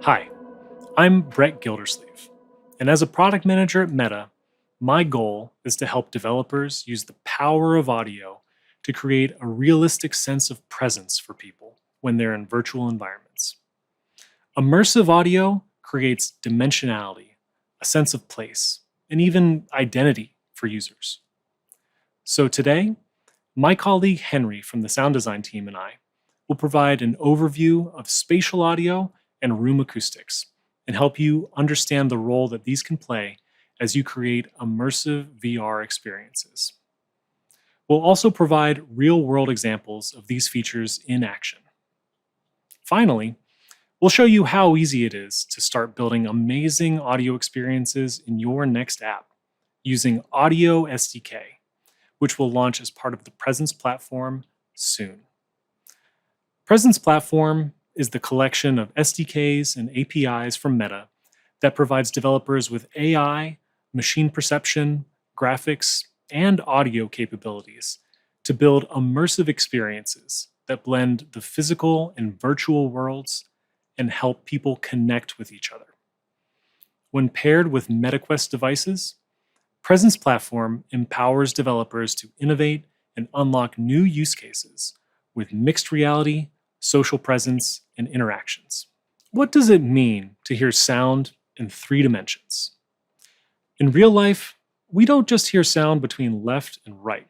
Hi, I'm Brett Gildersleeve, and as a product manager at Meta, my goal is to help developers use the power of audio to create a realistic sense of presence for people when they're in virtual environments. Immersive audio creates dimensionality, a sense of place, and even identity for users. So today, my colleague Henry from the sound design team and I will provide an overview of spatial audio and room acoustics and help you understand the role that these can play as you create immersive VR experiences. We'll also provide real-world examples of these features in action. Finally, we'll show you how easy it is to start building amazing audio experiences in your next app using Audio SDK, which will launch as part of the Presence platform soon. Presence platform is the collection of SDKs and APIs from Meta that provides developers with AI, machine perception, graphics, and audio capabilities to build immersive experiences that blend the physical and virtual worlds and help people connect with each other. When paired with MetaQuest devices, Presence Platform empowers developers to innovate and unlock new use cases with mixed reality, social presence, and interactions. What does it mean to hear sound in 3 dimensions? In real life, we don't just hear sound between left and right.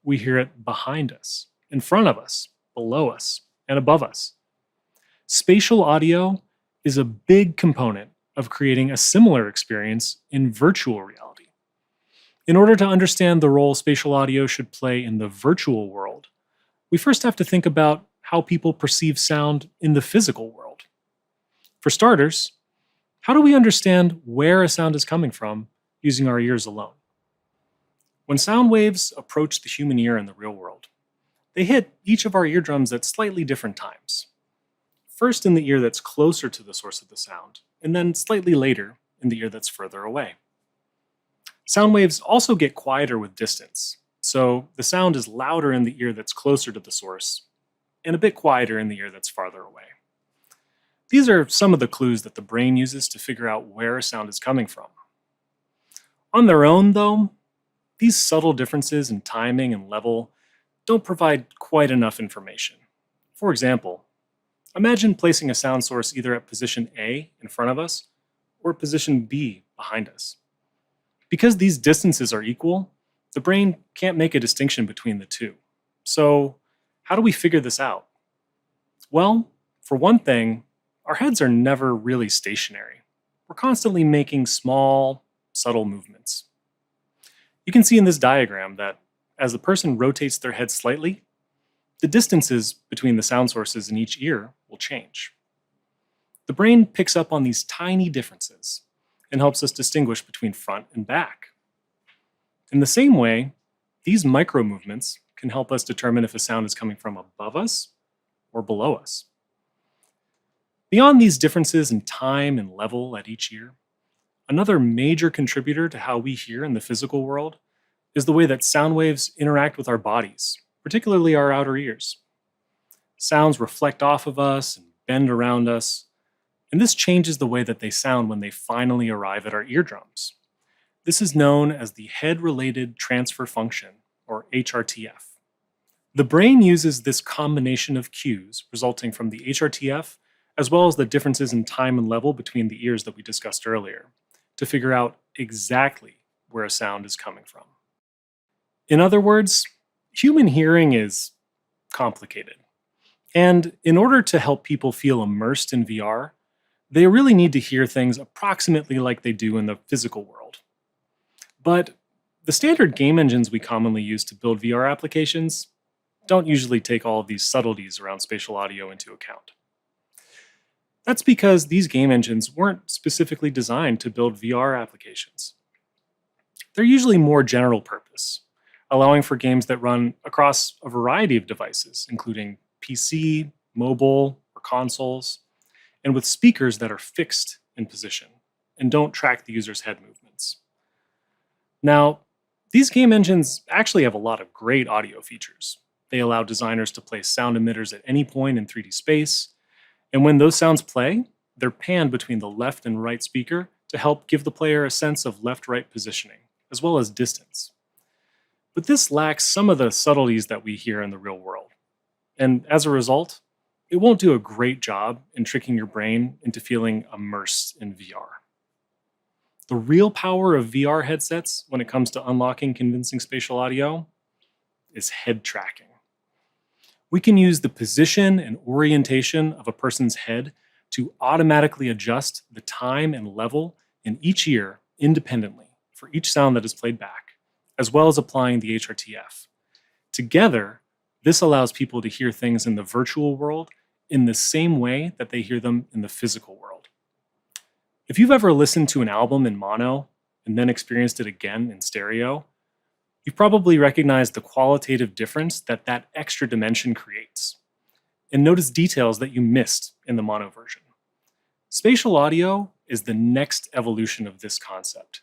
We hear it behind us, in front of us, below us, and above us. Spatial audio is a big component of creating a similar experience in virtual reality. In order to understand the role spatial audio should play in the virtual world, we first have to think about how people perceive sound in the physical world. For starters, how do we understand where a sound is coming from using our ears alone? When sound waves approach the human ear in the real world, they hit each of our eardrums at slightly different times. First in the ear that's closer to the source of the sound, and then slightly later in the ear that's further away. Sound waves also get quieter with distance, so the sound is louder in the ear that's closer to the source, and a bit quieter in the ear that's farther away. These are some of the clues that the brain uses to figure out where a sound is coming from. On their own, though, these subtle differences in timing and level don't provide quite enough information. For example, imagine placing a sound source either at position A in front of us or position B behind us. Because these distances are equal, the brain can't make a distinction between the two. So, how do we figure this out? Well, for one thing, our heads are never really stationary. We're constantly making small, subtle movements. You can see in this diagram that as the person rotates their head slightly, the distances between the sound sources in each ear will change. The brain picks up on these tiny differences and helps us distinguish between front and back. In the same way, these micro movements can help us determine if a sound is coming from above us or below us. Beyond these differences in time and level at each ear, another major contributor to how we hear in the physical world is the way that sound waves interact with our bodies, particularly our outer ears. Sounds reflect off of us and bend around us, and this changes the way that they sound when they finally arrive at our eardrums. This is known as the head-related transfer function, or HRTF. The brain uses this combination of cues resulting from the HRTF, as well as the differences in time and level between the ears that we discussed earlier, to figure out exactly where a sound is coming from. In other words, human hearing is complicated. And in order to help people feel immersed in VR, they really need to hear things approximately like they do in the physical world. But the standard game engines we commonly use to build VR applications don't usually take all of these subtleties around spatial audio into account. That's because these game engines weren't specifically designed to build VR applications. They're usually more general purpose, allowing for games that run across a variety of devices, including PC, mobile, or consoles, and with speakers that are fixed in position and don't track the user's head movements. Now, these game engines actually have a lot of great audio features. They allow designers to place sound emitters at any point in 3D space, and when those sounds play, They're panned between the left and right speaker to help give the player a sense of left-right positioning, as well as distance. But this lacks some of the subtleties that we hear in the real world. And as a result, it won't do a great job in tricking your brain into feeling immersed in VR. The real power of VR headsets when it comes to unlocking convincing spatial audio is head tracking. We can use the position and orientation of a person's head to automatically adjust the time and level in each ear independently for each sound that is played back, as well as applying the HRTF. Together, this allows people to hear things in the virtual world in the same way that they hear them in the physical world. If you've ever listened to an album in mono and then experienced it again in stereo, you've probably recognized the qualitative difference that that extra dimension creates, and noticed details that you missed in the mono version. Spatial audio is the next evolution of this concept.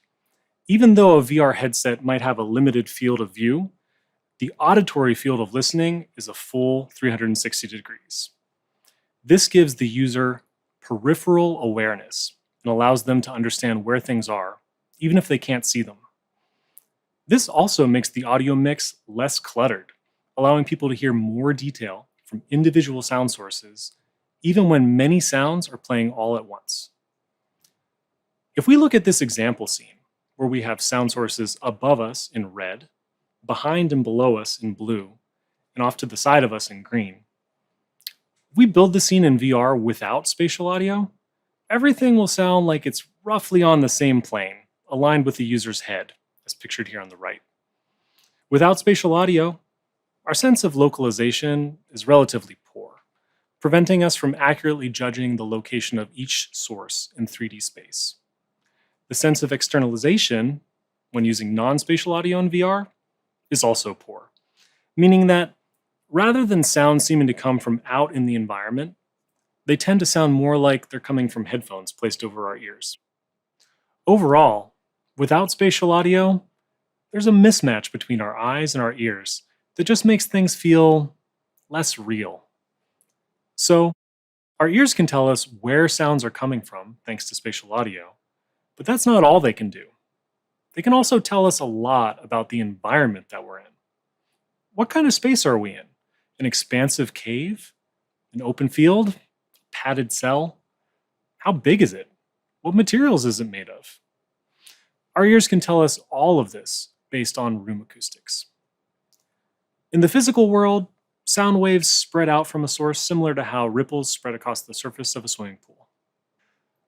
Even though a VR headset might have a limited field of view, the auditory field of listening is a full 360 degrees. This gives the user peripheral awareness and allows them to understand where things are, even if they can't see them. This also makes the audio mix less cluttered, allowing people to hear more detail from individual sound sources, even when many sounds are playing all at once. If we look at this example scene, where we have sound sources above us in red, behind and below us in blue, and off to the side of us in green, if we build the scene in VR without spatial audio, everything will sound like it's roughly on the same plane, aligned with the user's head, as pictured here on the right. Without spatial audio, our sense of localization is relatively poor, preventing us from accurately judging the location of each source in 3D space. The sense of externalization, when using non-spatial audio in VR, is also poor, meaning that rather than sounds seeming to come from out in the environment, they tend to sound more like they're coming from headphones placed over our ears. Overall, without spatial audio, there's a mismatch between our eyes and our ears that just makes things feel less real. So, our ears can tell us where sounds are coming from thanks to spatial audio, but that's not all they can do. They can also tell us a lot about the environment that we're in. What kind of space are we in? An expansive cave? An open field? A padded cell? How big is it? What materials is it made of? Our ears can tell us all of this based on room acoustics. In the physical world, sound waves spread out from a source similar to how ripples spread across the surface of a swimming pool.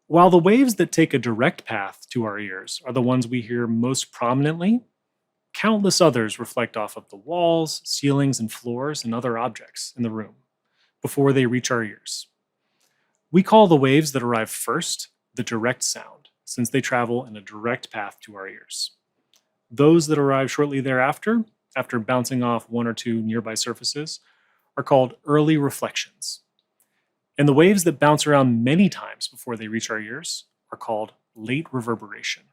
While the waves that take a direct path to our ears are the ones we hear most prominently, countless others reflect off of the walls, ceilings, and floors and other objects in the room before they reach our ears. We call the waves that arrive first the direct sound, since they travel in a direct path to our ears. Those that arrive shortly thereafter, after bouncing off one or two nearby surfaces, are called early reflections. And the waves that bounce around many times before they reach our ears are called late reverberation.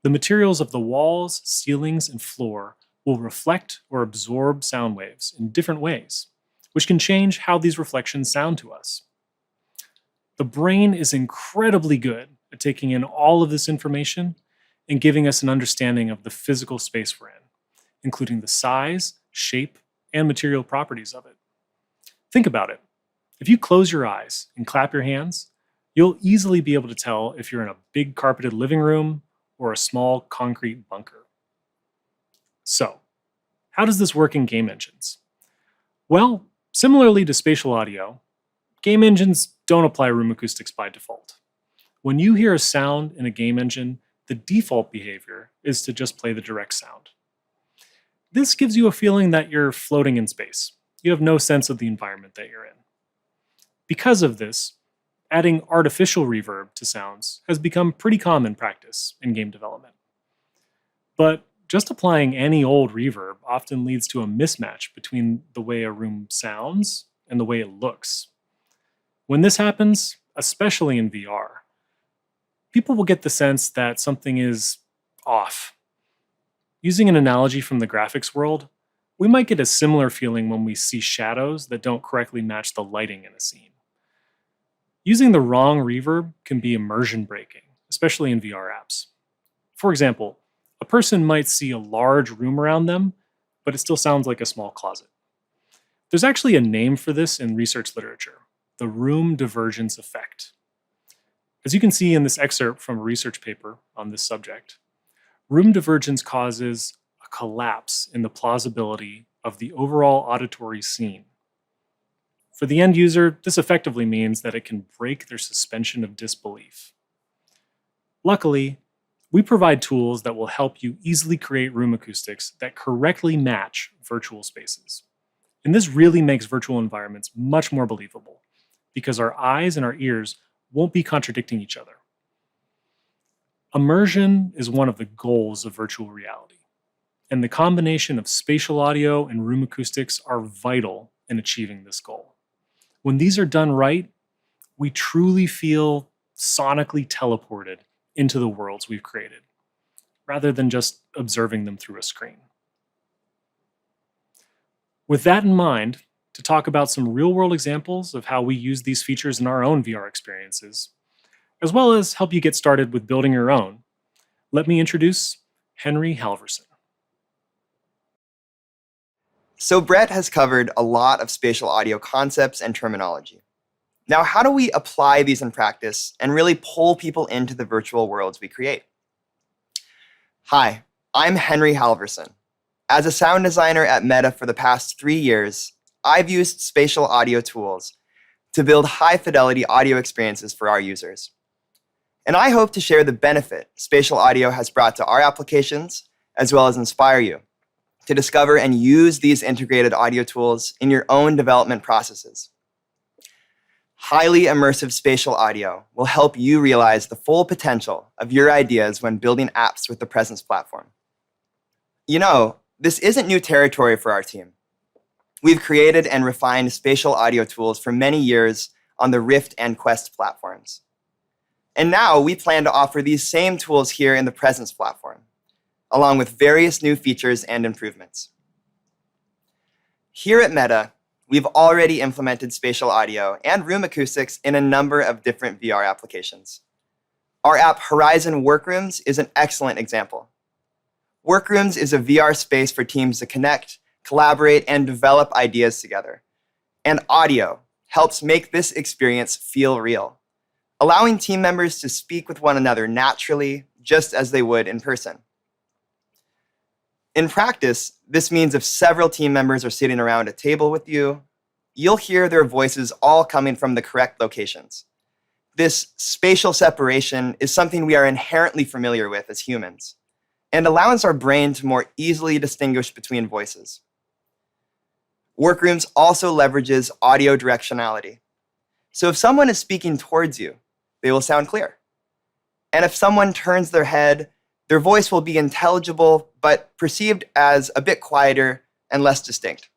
The materials of the walls, ceilings, and floor will reflect or absorb sound waves in different ways, which can change how these reflections sound to us. The brain is incredibly good at taking in all of this information and giving us an understanding of the physical space we're in, including the size, shape, and material properties of it. Think about it. If you close your eyes and clap your hands, you'll easily be able to tell if you're in a big carpeted living room or a small concrete bunker. So, how does this work in game engines? Well, similarly to spatial audio, game engines don't apply room acoustics by default. When you hear a sound in a game engine, the default behavior is to just play the direct sound. This gives you a feeling that you're floating in space. You have no sense of the environment that you're in. Because of this, adding artificial reverb to sounds has become pretty common practice in game development. But just applying any old reverb often leads to a mismatch between the way a room sounds and the way it looks. When this happens, especially in VR, people will get the sense that something is off. Using an analogy from the graphics world, we might get a similar feeling when we see shadows that don't correctly match the lighting in a scene. Using the wrong reverb can be immersion breaking, especially in VR apps. For example, a person might see a large room around them, but it still sounds like a small closet. There's actually a name for this in research literature: the room divergence effect. As you can see in this excerpt from a research paper on this subject, room divergence causes a collapse in the plausibility of the overall auditory scene. For the end user, this effectively means that it can break their suspension of disbelief. Luckily, we provide tools that will help you easily create room acoustics that correctly match virtual spaces. And this really makes virtual environments much more believable because our eyes and our ears won't be contradicting each other. Immersion is one of the goals of virtual reality, and the combination of spatial audio and room acoustics are vital in achieving this goal. When these are done right, we truly feel sonically teleported into the worlds we've created, rather than just observing them through a screen. With that in mind, to talk about some real-world examples of how we use these features in our own VR experiences, as well as help you get started with building your own, let me introduce Henry Halverson. So Brett has covered a lot of spatial audio concepts and terminology. Now, how do we apply these in practice and really pull people into the virtual worlds we create? Hi, I'm Henry Halverson. As a sound designer at Meta for the past 3 years, I've used spatial audio tools to build high-fidelity audio experiences for our users. And I hope to share the benefit spatial audio has brought to our applications, as well as inspire you to discover and use these integrated audio tools in your own development processes. Highly immersive spatial audio will help you realize the full potential of your ideas when building apps with the Presence platform. You know, this isn't new territory for our team. We've created and refined spatial audio tools for many years on the Rift and Quest platforms. And now we plan to offer these same tools here in the Presence platform, along with various new features and improvements. Here at Meta, we've already implemented spatial audio and room acoustics in a number of different VR applications. Our app Horizon Workrooms is an excellent example. Workrooms is a VR space for teams to connect, collaborate, and develop ideas together. And audio helps make this experience feel real, allowing team members to speak with one another naturally, just as they would in person. In practice, this means if several team members are sitting around a table with you, you'll hear their voices all coming from the correct locations. This spatial separation is something we are inherently familiar with as humans, and allows our brain to more easily distinguish between voices. Workrooms also leverages audio directionality. So if someone is speaking towards you, they will sound clear. And if someone turns their head, their voice will be intelligible, but perceived as a bit quieter and less distinct,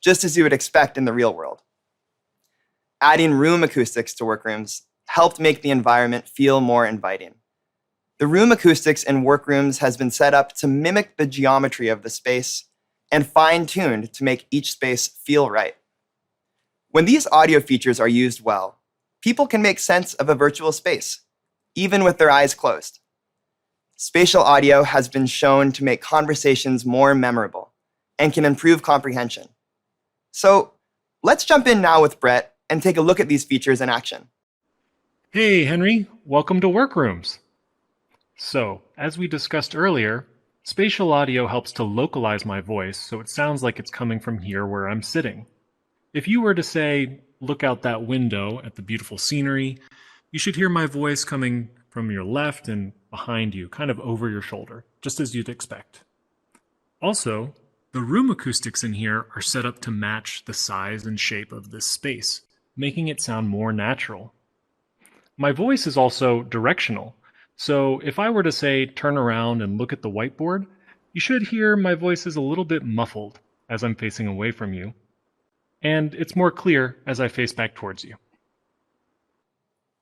just as you would expect in the real world. Adding room acoustics to Workrooms helped make the environment feel more inviting. The room acoustics in Workrooms has been set up to mimic the geometry of the space and fine-tuned to make each space feel right. When these audio features are used well, people can make sense of a virtual space, even with their eyes closed. Spatial audio has been shown to make conversations more memorable and can improve comprehension. So let's jump in now with Brett and take a look at these features in action. Hey, Henry, welcome to Workrooms. So, as we discussed earlier, spatial audio helps to localize my voice so it sounds like it's coming from here where I'm sitting. If you were to say, look out that window at the beautiful scenery, you should hear my voice coming from your left and behind you, kind of over your shoulder, just as you'd expect. Also, the room acoustics in here are set up to match the size and shape of this space, making it sound more natural. My voice is also directional. So if I were to say, turn around and look at the whiteboard, you should hear my voice is a little bit muffled as I'm facing away from you. And it's more clear as I face back towards you.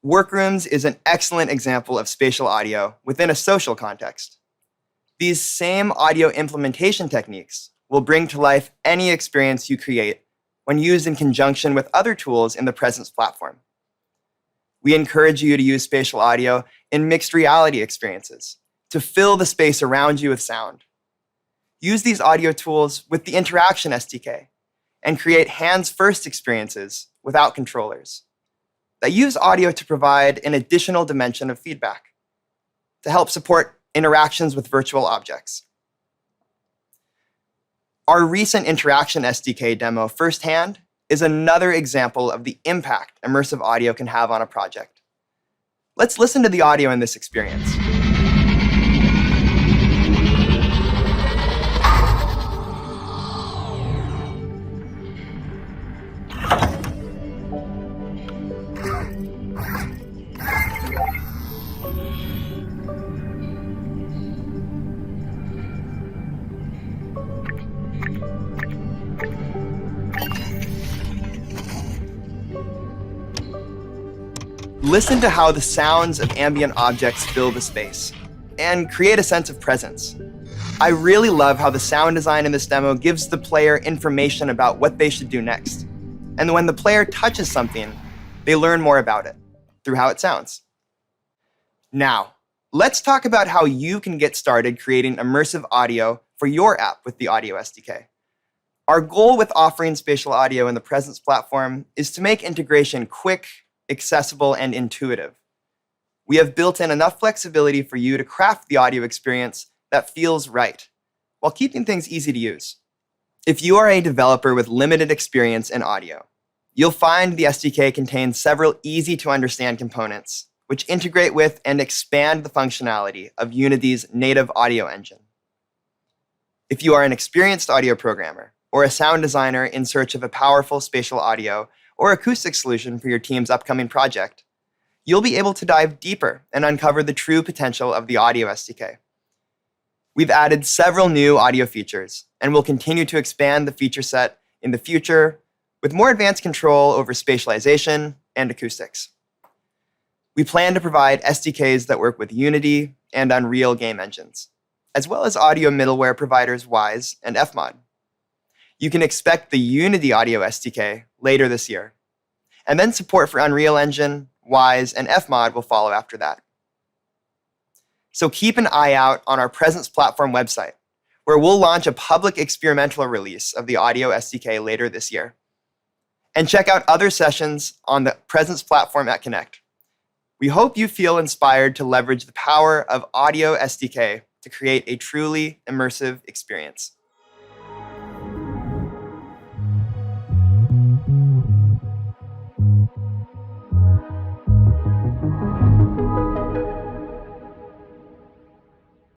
Workrooms is an excellent example of spatial audio within a social context. These same audio implementation techniques will bring to life any experience you create when used in conjunction with other tools in the Presence platform. We encourage you to use spatial audio in mixed reality experiences to fill the space around you with sound. Use these audio tools with the Interaction SDK and create hands-first experiences without controllers that use audio to provide an additional dimension of feedback to help support interactions with virtual objects. Our recent Interaction SDK demo firsthand is another example of the impact immersive audio can have on a project. Let's listen to the audio in this experience. Listen to how the sounds of ambient objects fill the space and create a sense of presence. I really love how the sound design in this demo gives the player information about what they should do next. And when the player touches something, they learn more about it through how it sounds. Now, let's talk about how you can get started creating immersive audio for your app with the Audio SDK. Our goal with offering spatial audio in the Presence platform is to make integration quick, accessible, and intuitive. We have built in enough flexibility for you to craft the audio experience that feels right, while keeping things easy to use. If you are a developer with limited experience in audio, you'll find the SDK contains several easy-to-understand components, which integrate with and expand the functionality of Unity's native audio engine. If you are an experienced audio programmer or a sound designer in search of a powerful spatial audio or acoustic solution for your team's upcoming project, you'll be able to dive deeper and uncover the true potential of the Audio SDK. We've added several new audio features and will continue to expand the feature set in the future with more advanced control over spatialization and acoustics. We plan to provide SDKs that work with Unity and Unreal game engines, as well as audio middleware providers Wwise and Fmod. You can expect the Unity Audio SDK later this year, and then support for Unreal Engine, Wwise, and Fmod will follow after that. So keep an eye out on our Presence platform website, where we'll launch a public experimental release of the Audio SDK later this year. And check out other sessions on the Presence platform at Connect. We hope you feel inspired to leverage the power of Audio SDK to create a truly immersive experience.